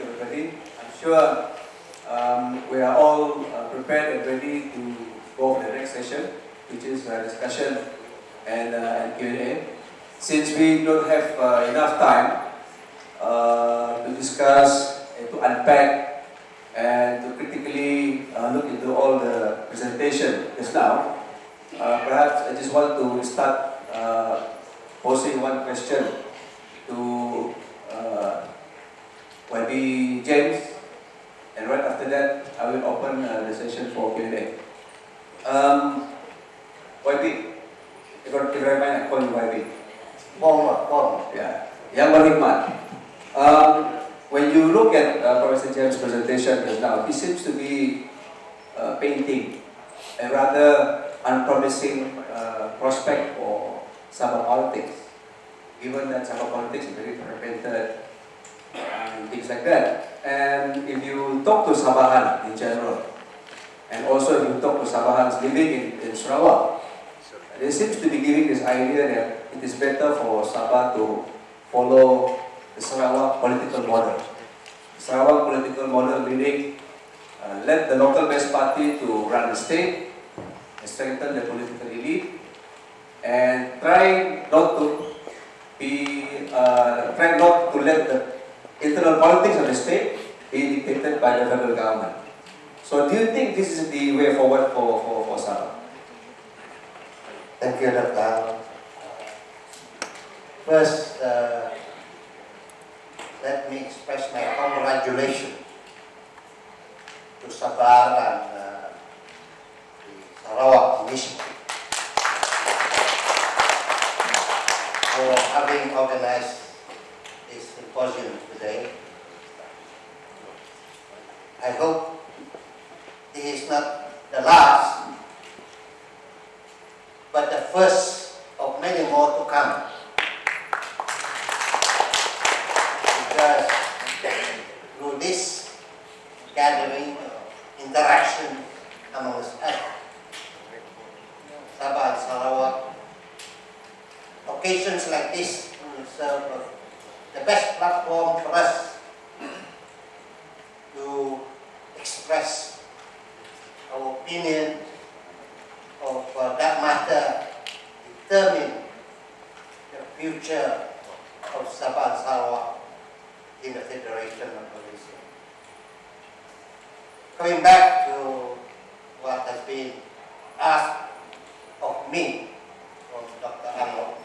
to everybody. I'm sure we are all prepared and ready to go for the next session, which is discussion and Q&A. Since we don't have enough time to discuss, to unpack, and to critically look into all the presentation just now, perhaps I just want to start posing one question to YB James, and right after that I will open the session for Q&A. YB, if I mind, I call you YB. Yeah, Yang Berhikmat. When you look at Professor James' presentation just now, he seems to be painting a rather unpromising prospect for Sabah politics, given that Sabah politics is very fragmented and things like that. And if you talk to Sabahan in general, and also if you talk to Sabahans living in Sarawak, they seem to be giving this idea that it is better for Sabah to follow the Sarawak political model. Sarawak political model meaning let the local best party to run the state, strengthen the political elite, and try not to let the internal politics of the state be dictated by the federal government. So do you think this is the way forward for Sabah? Thank you, Dr. First, let me express my congratulations to Sabah and the Sarawak Initiative for having organized this symposium today. I hope this is not the last, but the first of many more to come. Because through this gathering, interaction amongst us, Sabah and Sarawak, occasions like this will serve as the best platform for us to express our opinion of that matter, determine the future of Sabah and Sarawak in the Federation of Malaysia. Coming back to what has been asked of me from Dr. Arnold,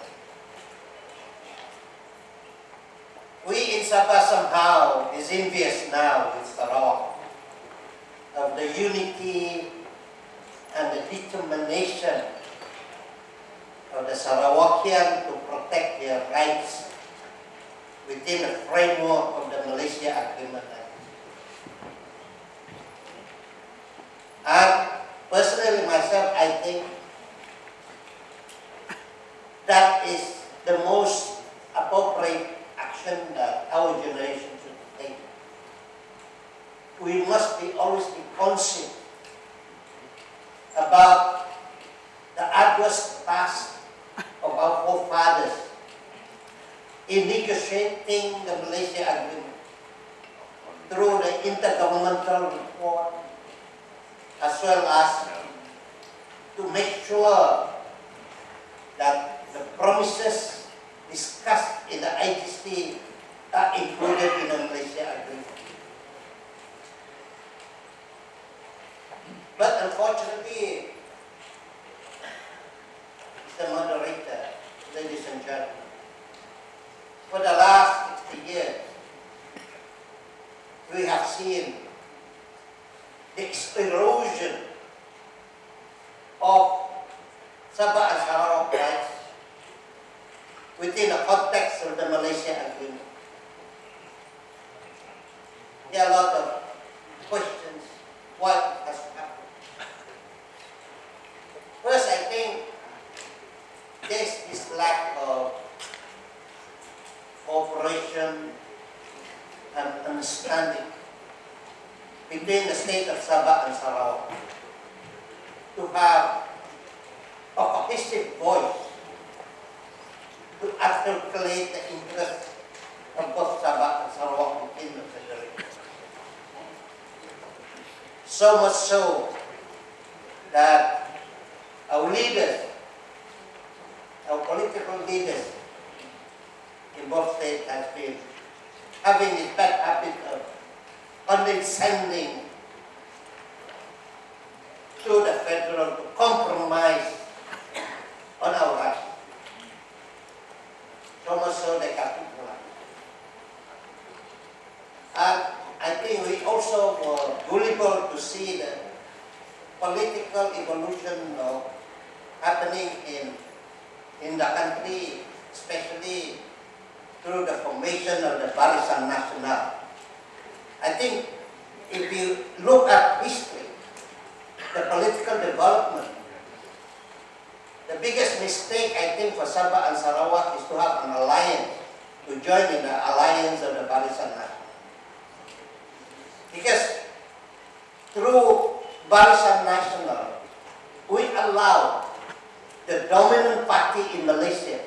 we in Sabah somehow is envious now with Sarawak of the unity and the determination of the Sarawakian to protect their rights within the framework of the Malaysia Agreement. And personally myself, I think that is the most appropriate action that our generation should take. We must always be conscious about the arduous task of our forefathers in negotiating the Malaysia Agreement through the intergovernmental report, as well as to make sure that the promises discussed in the IGC are included in the Malaysia Agreement. But unfortunately, the moderator, ladies and gentlemen, for the last 60 years, we have seen the erosion of Sabah and Sarawak rights within the context of the Malaysia Agreement. There are a lot of questions what has happened. First, I think there's this lack of cooperation and understanding between the state of Sabah and Sarawak to have a cohesive voice to articulate the interests of both Sabah and Sarawak within the Federation. So much so that our leaders, our political leaders in both states have been having this bad habit of condescending to the federal to compromise on our rights. So much so they capitalize. And I think we also were gullible to see the political evolution happening in the country, especially through the formation of the Barisan Nasional. I think if you look at history, the political development, the biggest mistake I think for Sabah and Sarawak is to have an alliance, to join in the alliance of the Barisan Nasional. Because through Barisan Nasional, we allow the dominant party in Malaysia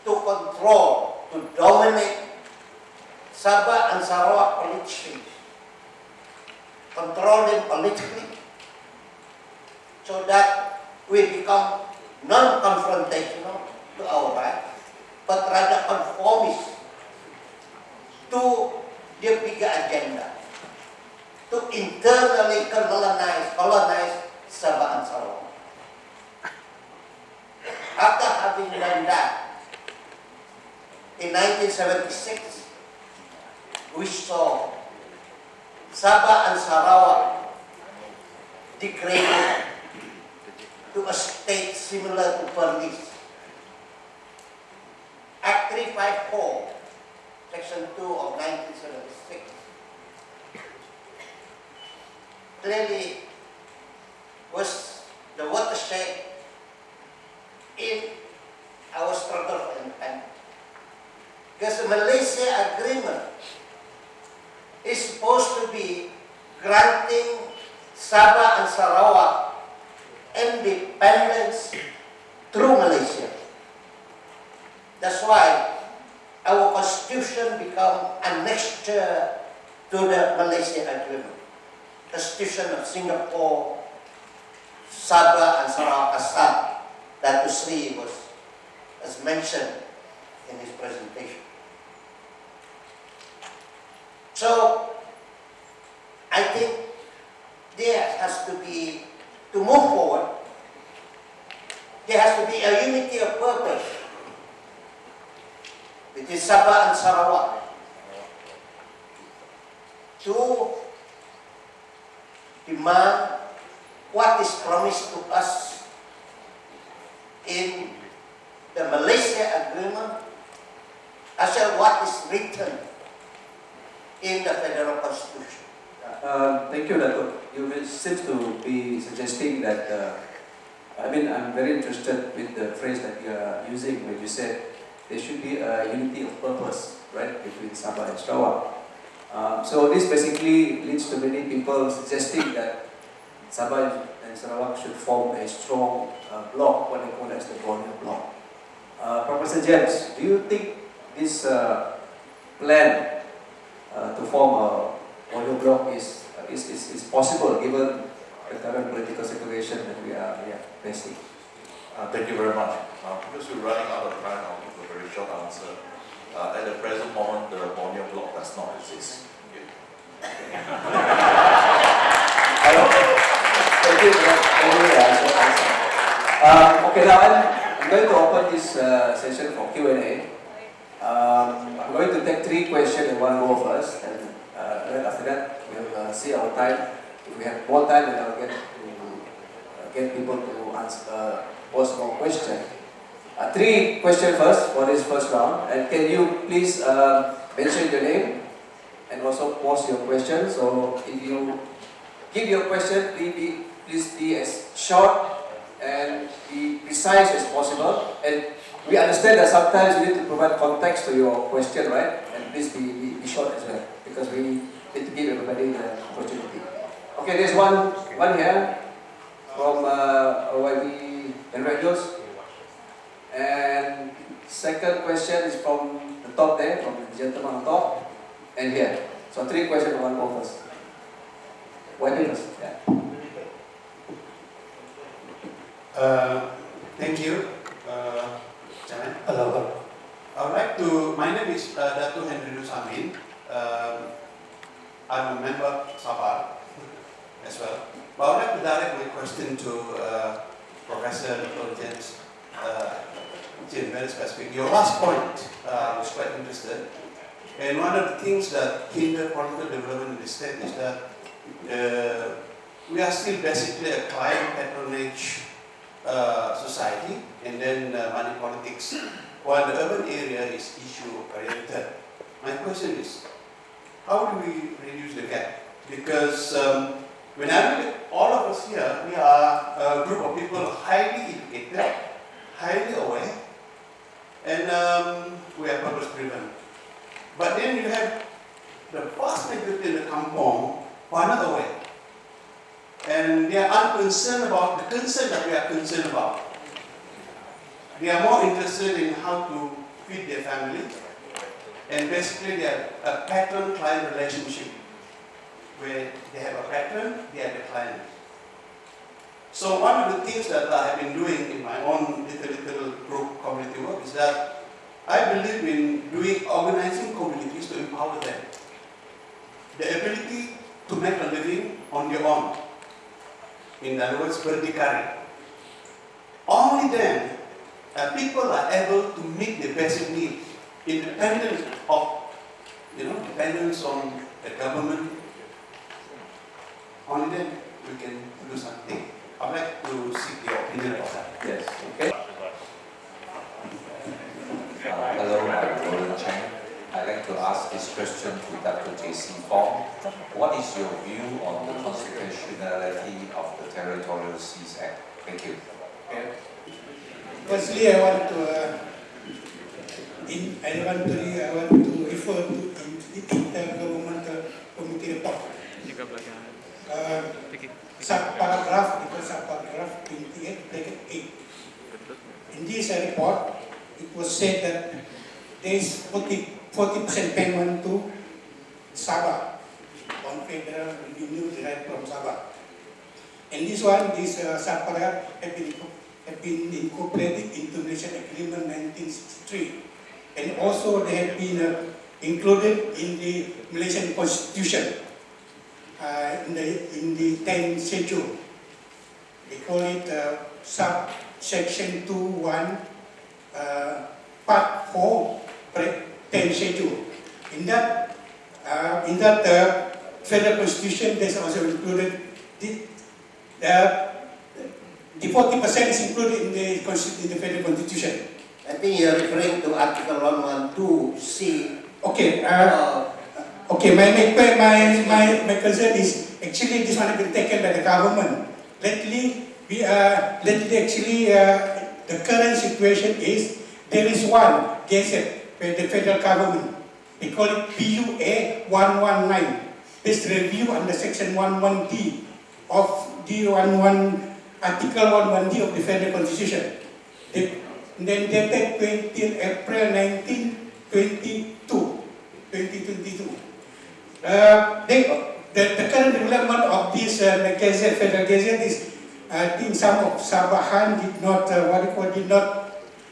to control, to dominate Sabah and Sarawak politically, control them politically, so that we become non-confrontational to our rights, but rather conformist to their bigger agenda, to internally colonize Sabah and Sarawak. After having done that, in 1976, we saw Sabah and Sarawak degraded to a state similar to Bernese. Act 354, Section 2 of 1976, clearly was the watershed in our struggle for independence. Because the Malaysia Agreement is supposed to be granting Sabah and Sarawak independence through Malaysia. That's why our constitution become annexure to the Malaysia Agreement. Constitution of Singapore, Sabah and Sarawak Assoc, that Dato Sri was mentioned in his presentation. So, I think there has to be, to move forward, there has to be a unity of purpose between Sabah and Sarawak to demand what is promised to us in the Malaysia Agreement, as well what is written in the Federal Constitution. Thank you, Dato. You seem to be suggesting that, I'm very interested with the phrase that you are using when you said there should be a unity of purpose, right, between Sabah and Sarawak. So this basically leads to many people suggesting that Sabah and Sarawak should form a strong bloc, what they call as the Borneo bloc. Professor James, do you think this plan to form a Borneo bloc is possible given the current political situation that we are facing? Thank you very much. Because we're running out of time, I'll give a very short answer. At the present moment, the Borneo bloc does not exist. Thank you for that. Okay, now I'm going to open this session for Q&A. I'm going to take 3 questions in one go first, and right after that we'll see our time. If we have more time, then I'll get people to answer, pose more questions. 3 questions first for this first round, and can you please mention your name and also pose your question. So if you give your question, please be as short and be precise as possible. And we understand that sometimes you need to provide context to your question, right? And please be short as well, because we need to give everybody the opportunity. Okay, there's one here from YB and Radios. And second question is from the top there, from the gentleman on top, and here. So 3 questions in one go first. Why don't you? Yeah. Thank you, Chairman. Hello. I would like to, my name is Dato Sri I'm a member of Sabah as well. But I would like to direct my question to Professor Dato James, very specific. Your last point was quite interested. And one of the things that hinder political development in the state is that we are still basically a client patronage society, and then money politics, while the urban area is issue oriented. My question is, how do we reduce the gap? Because when I look at all of us here, we are a group of people highly educated, highly aware, and we are purpose driven. But then you have the vast majority in the kampong who are not aware. And they are unconcerned about the concern that we are concerned about. They are more interested in how to feed their family, and basically they are a patron-client relationship, where they have a patron, they are the client. So one of the things that I have been doing in my own little group community work is that I believe in organizing communities to empower them. The ability to make a living on their own. In other words, berdikari. Only then people are able to meet their basic needs, independent of, dependence on the government. Only then we can do something. I'd like to seek your opinion about that. Yes. Okay. Hello, I'm Roland Cheng. I'd like to ask this question to Dato JC Fong. What is your view on the constitutionality of the Territorial Seas Act? Thank you. Firstly, I want to refer to the Intergovernmental Committee report. Subparagraph 28, bracket 8. In this report, it was said that there is 40% payment to Sabah on federal revenue derived from Sabah. And this subparagraph have been incorporated into Malaysia Agreement 1963, and also they have been included in the Malaysian Constitution in the 10th schedule. They call it subsection 2(1), part 4, 10th schedule. In that federal constitution, there's also included the 40% is included in the federal constitution. I think you're referring to Article 112C. Okay. Okay. My concern is actually this one has been taken by the government. Lately, the current situation is there is one gazette by the federal government. They call it PUA 119. This review under Section 11D of Article 11D of the Federal Constitution. Then dated April 19, 2022. The current development of this Gazette, Federal Gazette is, I think some of Sabahan did not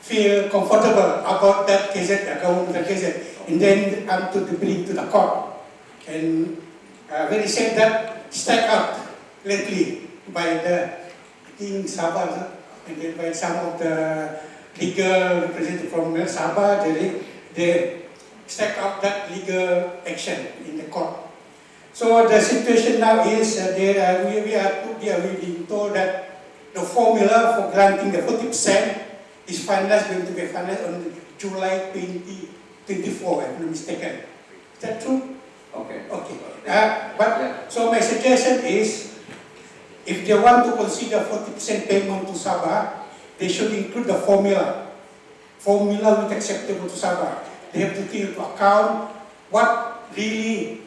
feel comfortable about that Gazette, government Gazette, and then to bring to the court. And very sad that stuck up lately by the King Sabah, and then by some of the legal representatives from Sabah, they stack up that legal action in the court. So the situation now is we are being told that the formula for granting the 40% is going to be finalized on July 2024, if I'm not mistaken. Is that true? Okay. Okay. So my suggestion is, if they want to consider 40% payment to Sabah, they should include the formula which is acceptable to Sabah. They have to take into account what really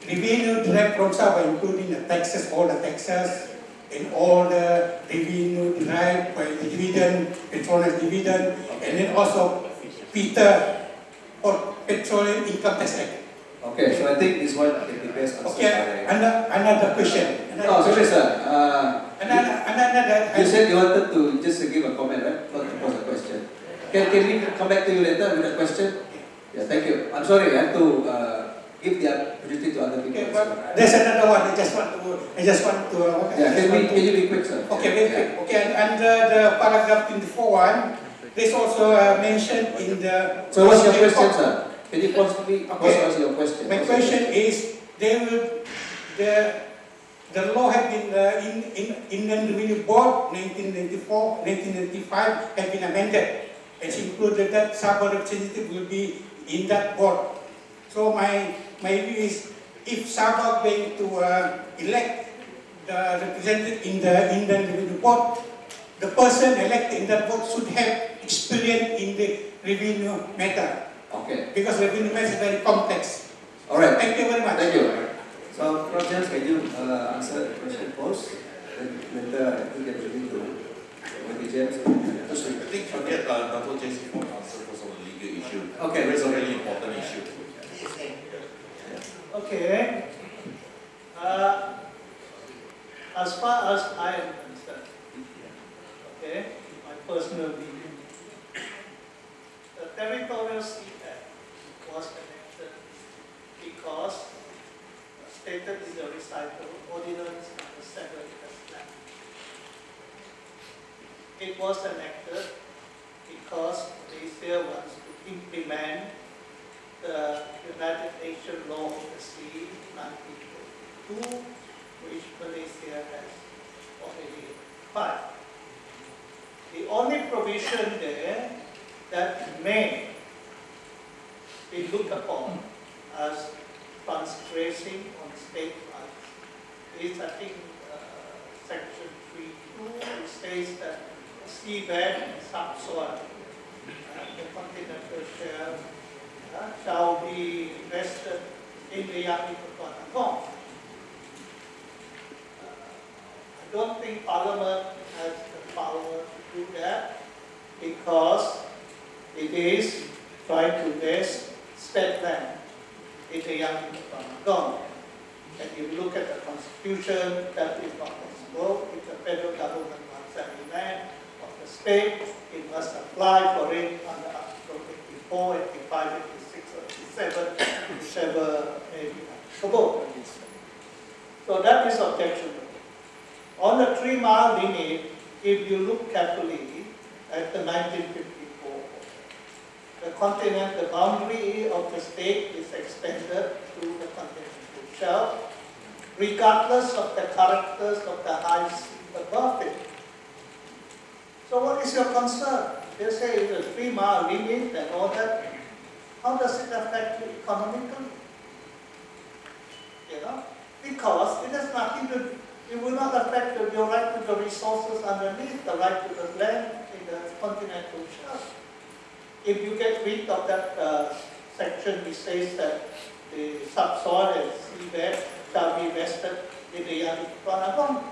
revenue derived from Sabah, including the taxes, all the taxes, and all the revenue derived by the dividend, petroleum dividend, and then also petroleum income tax act. Okay, so I think this one can be best answered Okay, by... another question. No, sorry sir. Another. You said you wanted to just give a comment, right? Not to pose a question. Can we come back to you later with a question? Yeah, thank you. I'm sorry, I have to give the opportunity to other people. Okay, but there's another one. I just want to. Yeah, can you be quick, sir? Okay, very quick. Okay, and the paragraph 24(1), there's also mentioned in the. So what's your question, sir? Can you possibly answer your question? My question is, the law had been in the Revenue Board 1994, 1995 had been amended. It's included that Sabah representative will be in that board. So my view is, if Sabah going to elect the representative in the Revenue Board, the person elected in that board should have experience in the revenue matter. Okay. Because revenue matter is very complex. All right. Thank you very much. Thank you. So, Prof. James, can you answer the question posed? Later, I think I'm going to James. I think forget Dato JC Fong answer because of the legal issue. Okay. It's a really important issue. Okay. As far as I am concerned, okay, my personal view, the Territorial Sea Act was enacted because stated in the recital Ordinance Number 7 as planned. It was enacted because Malaysia wants to implement the United Nations Law of the Sea 1942, which Malaysia has already filed. The only provision there that may be looked upon as transgressing on state rights is, I think, section 3.2, which says that seabed and subsoil, the continental shelf, shall be vested in the Yang Iputuan. I don't think Parliament has the power to do that because it is trying to vest state land in the Yang Iputuan. And if you look at the Constitution, that is not possible. If the federal government wants any land of the state, it must apply for it under Article 84, 85, 86, 87, whichever may be applicable. So that is objectionable. On the 3-mile limit, if you look carefully at the 1954, the continent, the boundary of the state is extended to the continental shelf, regardless of the characters of the high sea above it. So what is your concern? They say it's a 3-mile limit and all that. How does it affect you economically? You know? Because it has nothing to, it will not affect your right to the resources underneath, the right to the land in the continental shelf. If you get rid of that section which says that the subsoil and seabed shall be vested in the Yang Iputuan.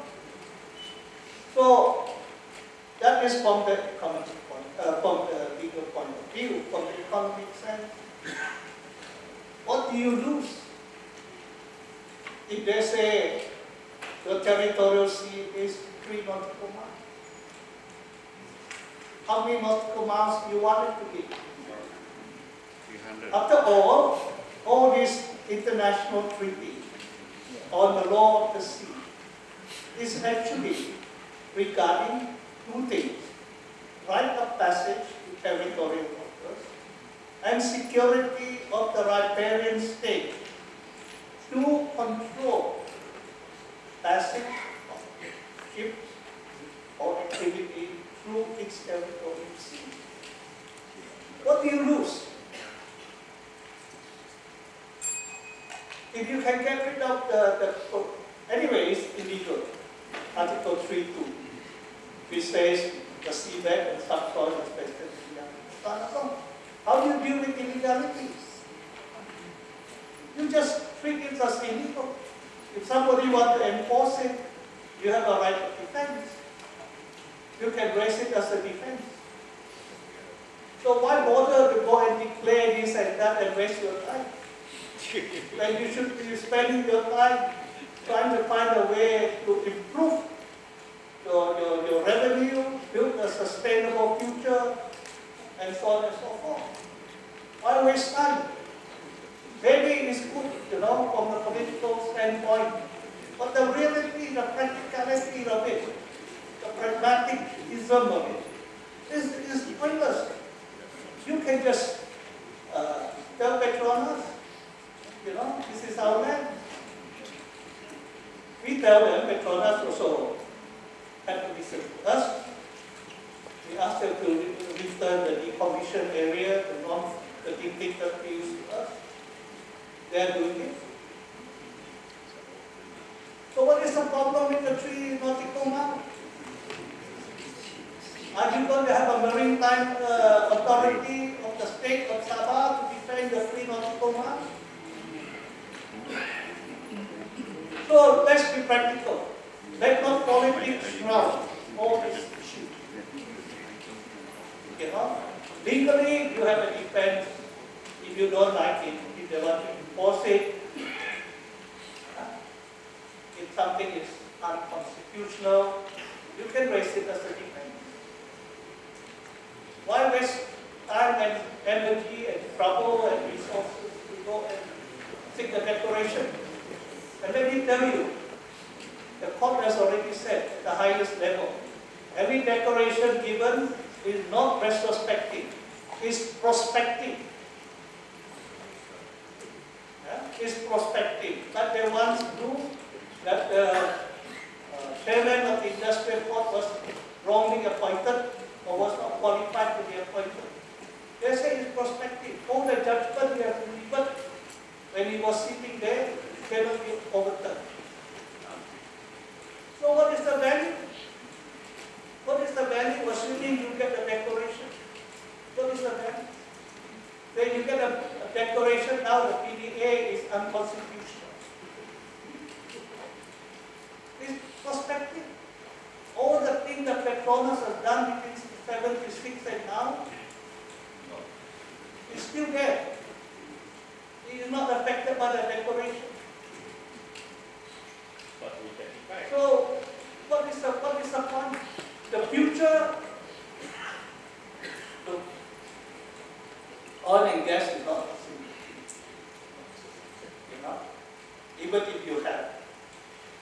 So that is from the economic point, from the legal point of view. From the economic sense, what do you lose? If they say the territorial sea is 3 nautical miles, how many nautical miles do you want it to be? 300. After all these international treaties on the law of the sea is actually regarding 2 things: right of passage to territorial waters and security of the riparian state to control passage of ships or activity through its territorial sea. What do you lose? If you can get rid of anyway, it's illegal. Article 3.2, which says the seabed and subsoil is vested in the Yang Iputuan. How do you deal with illegality? You just treat it as illegal. If somebody wants to enforce it, you have a right of defense. You can raise it as a defense. So why bother to go and declare this and that and waste your time? when you should be spending your time trying to find a way to improve your revenue, build a sustainable future, and so on and so forth. Why waste time? Maybe it's good, from the political standpoint, but the reality, the practicality of it, the pragmatism of it, is pointless. You can just tell Petronas, this is our land. We tell them, Petronas also had to listen to us. We asked them to return the decommissioned area, the dictator fields to us. They are doing it. So what is the problem with the 3 nautical miles? Are you going to have a maritime authority of the state of Sabah to defend the 3 nautical miles? So let's be practical. Let not politics shroud all these issues. Legally, you have a defense. If you don't like it, if they want to enforce it, if something is unconstitutional, you can raise it as a defense. Why waste time and energy and trouble and resources to go and seek a declaration? And let me tell you, the court has already said at the highest level, every declaration given is not retrospective, it's prospective. It's prospective. But they once proved that the chairman of the industrial court was wrongly appointed or was not qualified to be appointed. They say it's prospective. All the judgment he has delivered when he was sitting there cannot be overturned. So what is the value? What is the value assuming you get a declaration? What is the value? When you get a declaration now, the PDA is unconstitutional. It's prospective. All the things that Petronas has done between 76 and now is still there. It is not affected by the declaration. So, what is the point? The future, look, oil and gas is not the same. Even if you have,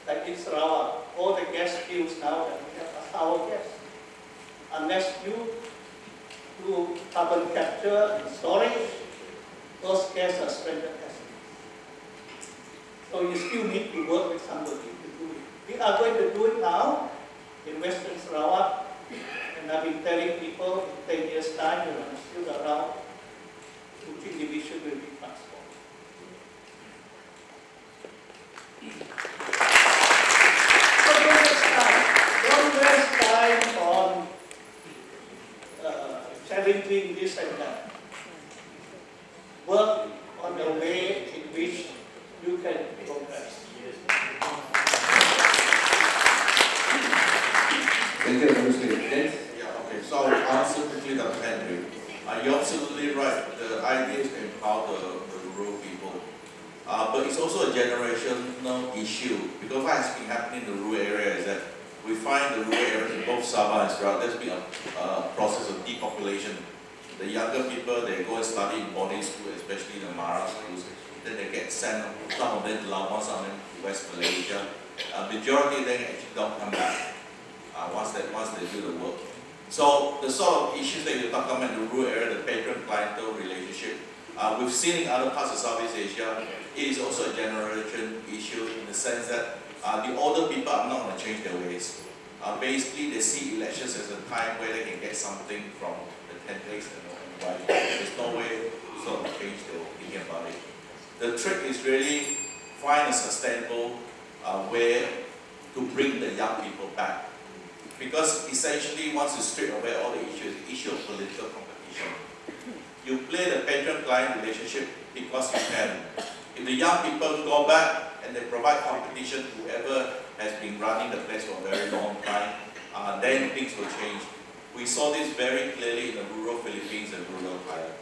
like in Sarawak, all the gas fields now that we have are sour gas. Unless you do carbon capture and storage, those gas are stranded assets. So you still need to work with somebody to do it. We are going to do it now in Western Sarawak, and I've been telling people in 10 years' time, when I'm still around, Kuching division will be transformed. So don't waste time on challenging this and that. Work on the way in which you can progress. Thank you, Dato Sri. Yes? Yeah, okay. So I'll answer quickly Dr. Henry. You're absolutely right. The idea is to empower the rural people. But it's also a generational issue, because what has been happening in the rural area is that we find the rural areas in both Sabah and Sarawak, there's been a process of depopulation. The younger people, they go and study in boarding school, especially the Mara schools. Then they get sent, some of them to Laos, some of them to West Malaysia. Majority of them actually don't come back once they do the work. So the sort of issues that you're talking about in the rural area, the patron-clientele relationship, we've seen in other parts of Southeast Asia. It is also a generation issue in the sense that the older people are not going to change their ways. Basically, they see elections as a time where they can get something from the templates and why. There's no way to sort of change their opinion about it. The trick is really find a sustainable way to bring the young people back. Because essentially, once you strip away all the issues, the issue of political competition, you play the patron-client relationship because you can. If the young people go back and they provide competition to whoever has been running the place for a very long time, then things will change. We saw this very clearly in the rural Philippines and rural Thailand.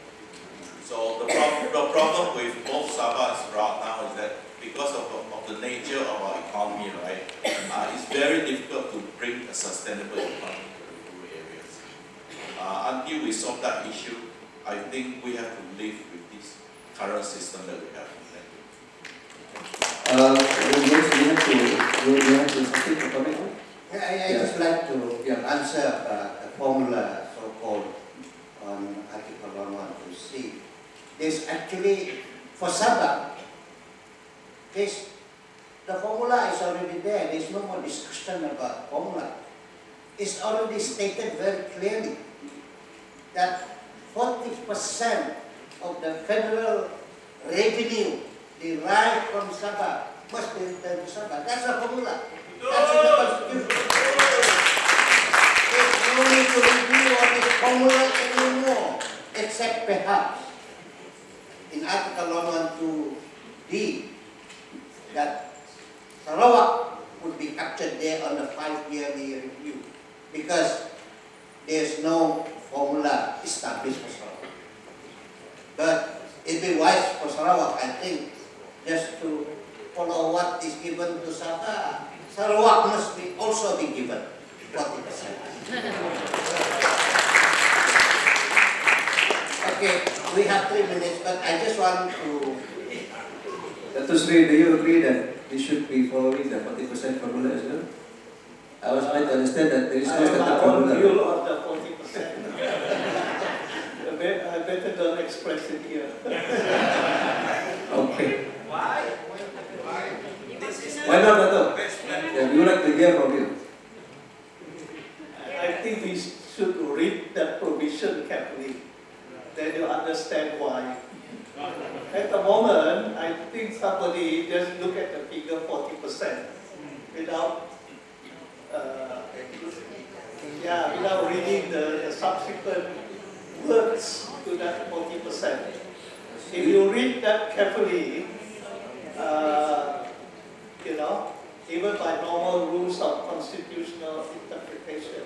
So the problem with both Sabah and Sarawak now is that because of the nature of our economy, right, it's very difficult to bring a sustainable economy to the rural areas. Until we solve that issue, I think we have to live with this current system that we have. Thank you. You have to something to comment on? I just like to answer the formula so-called on Article 112C. There's actually, for Sabah, the formula is already there. There's no more discussion about formula. It's already stated very clearly that 40% of the federal revenue derived from Sabah must be returned to Sabah. That's the formula. That's in the Constitution. There's no need to review on this formula anymore, except perhaps in Article 112D that Sarawak would be captured there on the 5-yearly review because there's no formula established for Sarawak. But it'd be wise for Sarawak, I think, just to follow what is given to Sabah. Sarawak must also be given 40%. Okay, we have 3 minutes, but I just want to... Dato Sri, do you agree that we should be following the 40% formula as well? I was trying to understand that there is no static formula. I have my own view of the 40%. I better don't express it here. Okay. Why not, Dato? Yeah, we would like to hear from you. I think we should read that provision carefully. Then you understand why. At the moment, I think somebody just look at the figure 40% without without reading the subsequent words to that 40%. If you read that carefully, even by normal rules of constitutional interpretation,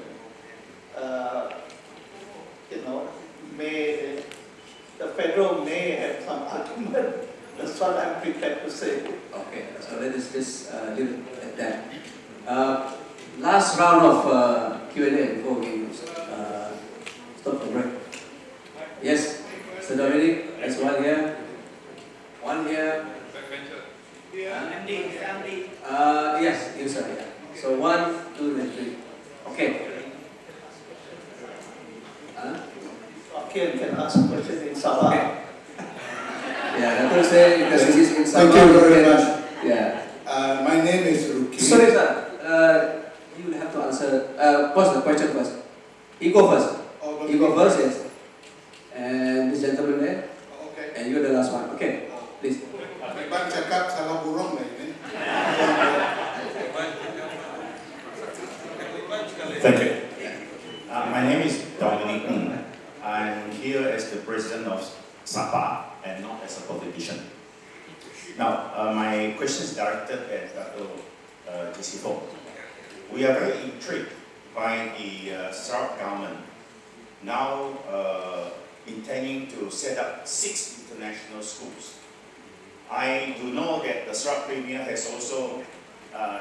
the federal may have some argument. That's what I'm prepared to say. Okay, so let us just leave it at that. Last round of Q&A before we stop the break. Yes, Mr. Dominic, there's one here. One here. Yes, you sir. Yeah. So 1, 2, and 3. Okay. Okay, can ask a question in Sabah. Okay. Yeah, that was say because it is in Sabah. Thank you very much. Yeah. My name is Ruki. Sorry, sir. You will have to answer. Pose the question first. You go first. You go first, yes. And this gentleman there. Okay. And you're the last one. Okay. Please. Bang cakap salah burung lah ini. Thank you. My name is Dominic Ng. I'm here as the president of Sabah and not as a politician. Now, my question is directed at Dato JC Fong. We are very intrigued by the Sarawak government now intending to set up 6 international schools. I do know that the Sarawak Premier has also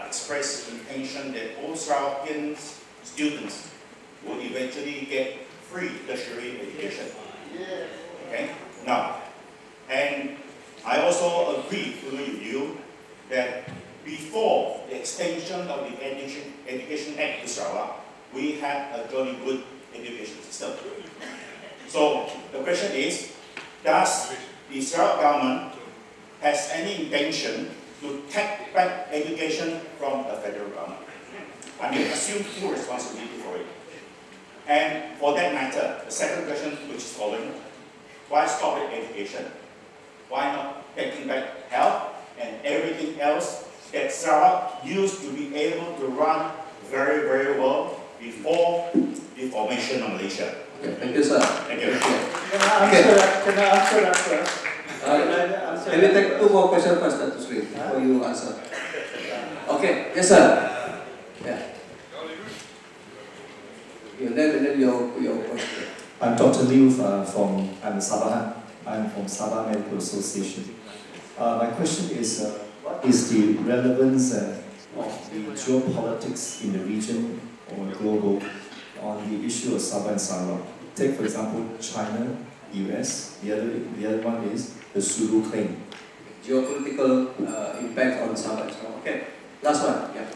expressed intention that all Sarawakian students will eventually get free tertiary education. Okay? Now, and I also agree with you that before the extension of the Education Act to Sarawak, we had a very good education system. So the question is, does the Sarawak government has any intention to take back education from the federal government? I mean, assume full responsibility for it. And for that matter, the second question, which is following, why stop at education? Why not taking back health and everything else that Sarawak used to be able to run very, very well before the formation of Malaysia? Okay, thank you, sir. Thank you. Can I answer that first? Can we take 2 more questions first, Dato Sri, before you answer? Okay, yes, sir. Yeah. Your name and then your question. I'm Dr. Liu from Sabah. I'm from Sabah Medical Association. My question is, what is the relevance of the geopolitics in the region or global on the issue of Sabah and Sarawak? Take, for example, China, US. The other one is the Sulu claim. Geopolitical impact on Sabah and Sarawak. Okay, last one. Yeah.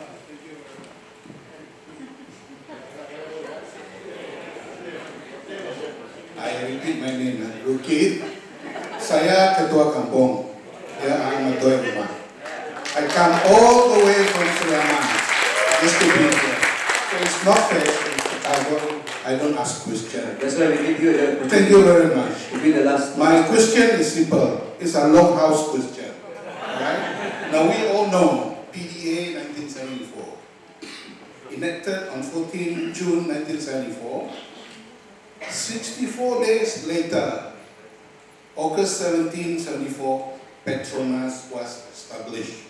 I repeat my name, Rukit. Saya ketua kampung. Ya, I'm a tuan rumah. I come all the way from Sri just to be here. So it's not fair. I don't ask questions. That's why we give you the opportunity. Thank you very much. To be the last. My question is simple. It's a long house question. Right? Now we all know PDA 1974. Enacted on 14 June 1974. 64 days later, August 1774, Petronas was established.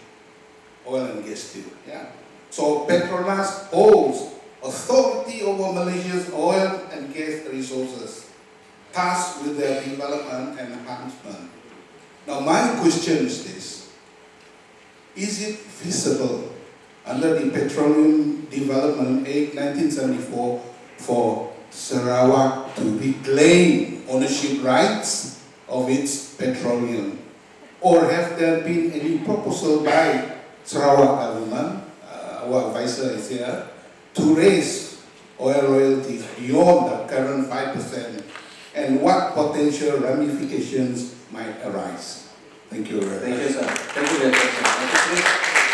Oil and gas field. Yeah. So Petronas holds authority over Malaysia's oil and gas resources, tasked with their development and enhancement. Now my question is this: is it feasible under the Petroleum Development Act 1974 for Sarawak to reclaim ownership rights of its petroleum? Or have there been any proposal by Sarawak government, our advisor is here, to raise oil royalties beyond the current 5%, and what potential ramifications might arise? Thank you very much. Thank you, sir. Thank you very much, sir.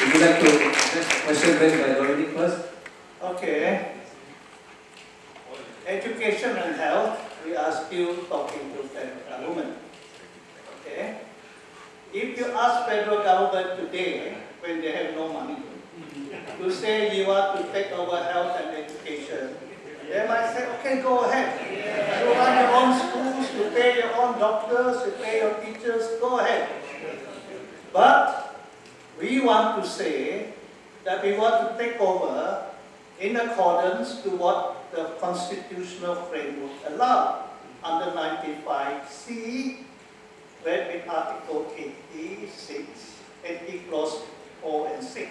Would you like to address the question raised by Dominic first? Okay. Education and health, we are still talking to federal government. Okay? If you ask federal government today, when they have no money, to say you want to take over health and education, they might say, okay, go ahead. You run your own schools, you pay your own doctors, you pay your teachers, go ahead. But we want to say that we want to take over in accordance to what the constitutional framework allows under 95C, read with Article 86, 80 Clause 4 and 6.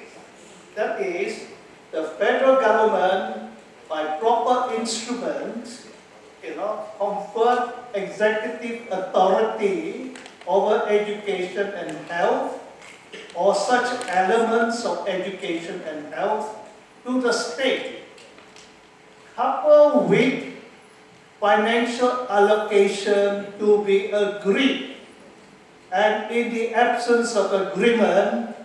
That is, the federal government, by proper instruments, confer executive authority over education and health, or such elements of education and health, to the state, coupled with financial allocation to be agreed. And in the absence of agreement,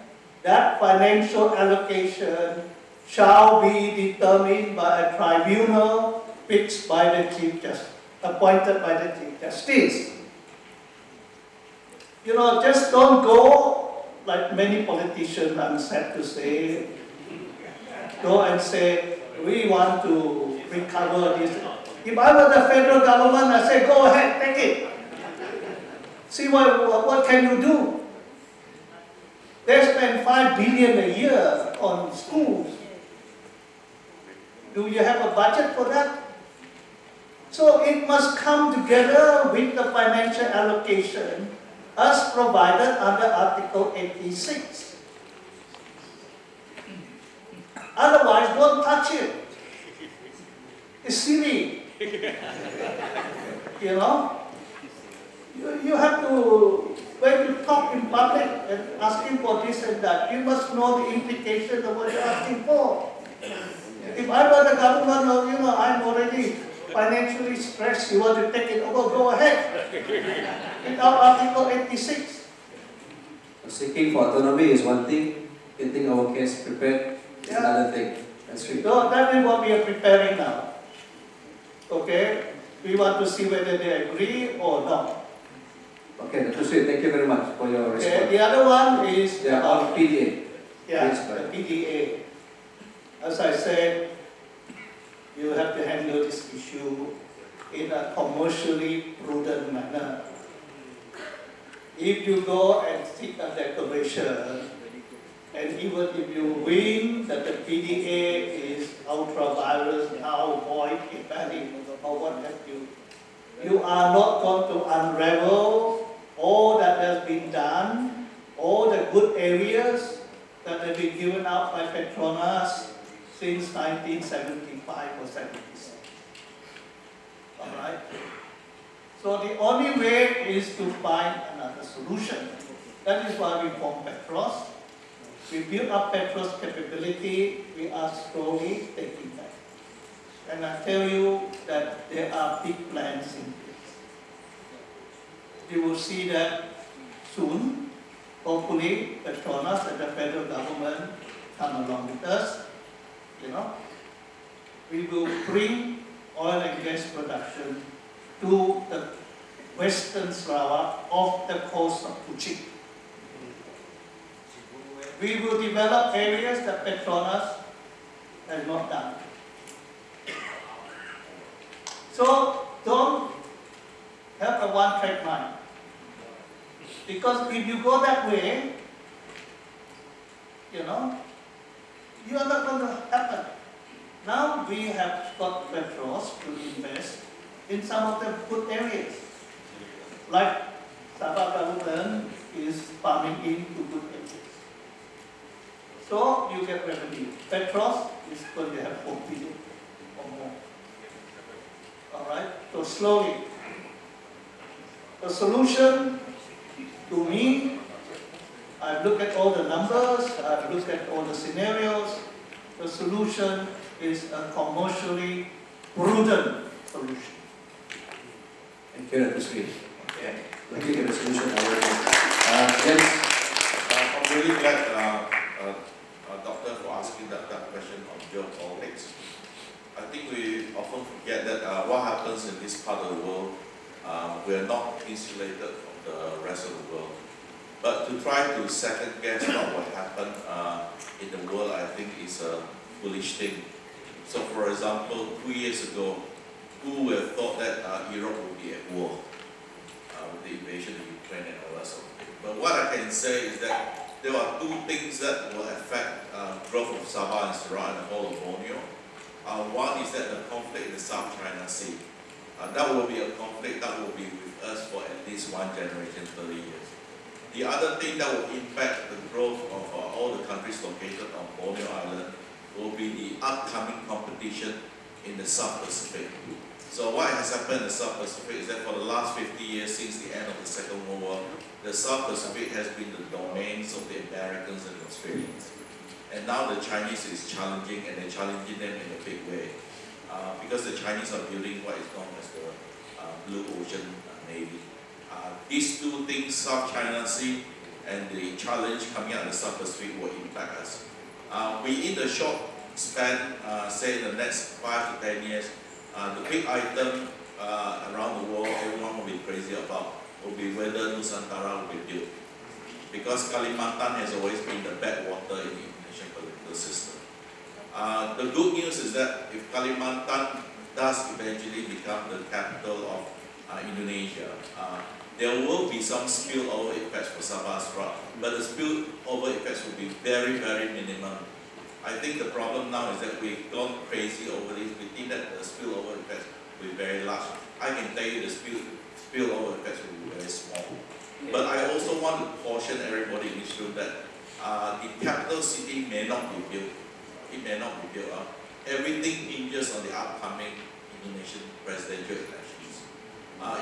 that financial allocation shall be determined by a tribunal fixed by the Chief Justice, appointed by the Chief Justice. Just don't go like many politicians, I'm sad to say, go and say, we want to recover this. If I were the federal government, I'd say, go ahead, take it. See what can you do? They spend 5 billion a year on schools. Do you have a budget for that? So it must come together with the financial allocation as provided under Article 86. Otherwise, don't touch it. It's silly. You have to, when you talk in public and asking for this and that, you must know the implications of what you're asking for. If I were the government, I'm already financially stressed, you want to take it over, go ahead. Without Article 86. Seeking for autonomy is one thing, getting our case prepared is another thing. That's true. So that is what we are preparing now. Okay? We want to see whether they agree or not. Okay, Dato Sri, thank you very much for your response. Okay, the other one is on PDA. Yeah, the PDA. As I said, you have to handle this issue in a commercially prudent manner. If you go and seek a declaration, and even if you win that the PDA is ultra-virus, now void, invalid, or what have you, you are not going to unravel all that has been done, all the good areas that have been given out by Petronas since 1975 or 76. Alright? So the only way is to find another solution. That is why we formed Petros. We built up Petros' capability, we are slowly taking that. And I tell you that there are big plans in place. You will see that soon. Hopefully, Petronas and the federal government come along with us. You know, we will bring oil and gas production to the western Sarawak off the coast of Puyok. We will develop areas that Petronas has not done. So don't have a one-track mind. Because if you go that way, you know, you are not going to happen. Now we have got Petros to invest in some of the good areas. Like Sabah government is farming into good areas. So you get revenue. Petros is going to have 4 billion or more. Alright, so slowly. The solution to me, I've looked at all the numbers, I've looked at all the scenarios. The solution is a commercially prudent solution. Thank you, Dato Sri. Let me get a solution already. James? I'm really glad, Doctor, for asking that question on geopolitics. I think we often forget that what happens in this part of the world, we are not insulated from the rest of the world. But to try to second guess what will happen in the world, I think is a foolish thing. So for example, 2 years ago, who would have thought that Europe would be at war with the invasion of Ukraine and all that sort of thing. But what I can say is that there are 2 things that will affect growth of Sabah and Sarawak and the whole of Borneo. One is that the conflict in the South China Sea. That will be a conflict that will be with us for at least 1 generation, 30 years. The other thing that will impact the growth of all the countries located on Borneo Island will be the upcoming competition in the South Pacific. So what has happened in the South Pacific is that for the last 50 years since the end of the Second World War, the South Pacific has been the domains of the Americans and the Australians. And now the Chinese is challenging, and they're challenging them in a big way. Because the Chinese are building what is known as the Blue Ocean Navy. These 2 things, South China Sea and the challenge coming out of the South Pacific, will impact us. We in the short span, say in the next 5 to 10 years, the big item around the world everyone will be crazy about will be whether Nusantara will be built. Because Kalimantan has always been the backwater in the Indonesian political system. The good news is that if Kalimantan does eventually become the capital of Indonesia, there will be some spillover effects for Sabah Sarawak, but the spillover effects will be very, very minimum. I think the problem now is that we've gone crazy over this. We think that the spillover effects will be very large. I can tell you the spillover effects will be very small. But I also want to caution everybody in this room that the capital city may not be built. It may not be built up. Everything hinges on the upcoming Indonesian presidential elections.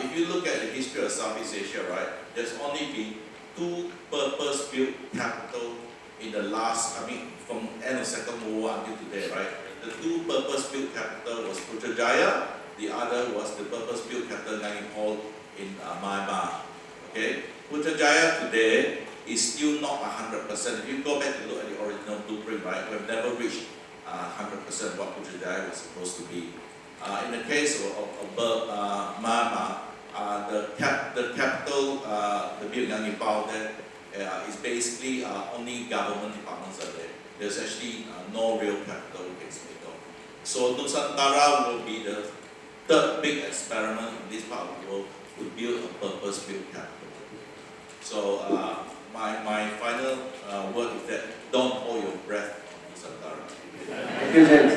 If you look at the history of Southeast Asia, right, there's only been 2 purpose-built capital in the last, from end of Second World War until today, right? The 2 purpose-built capital was Putrajaya, the other was the purpose-built capital Hall in Myanmar. Okay? Putrajaya today is still not 100%. If you go back and look at the original blueprint, right, we've never reached 100% what Putrajaya was supposed to be. In the case of Myanmar, the capital, the building there, is basically only government departments are there. There's actually no real capital we can speak of. So Nusantara will be the 3rd big experiment in this part of the world to build a purpose-built capital. So my final word is that don't hold your breath on Nusantara. Thank you, James.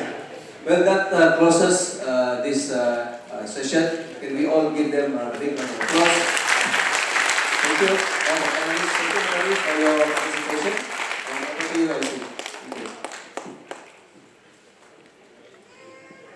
Well, that closes this session. Can we all give them a big round of applause? Thank you all the panelists. Thank you very much for your participation.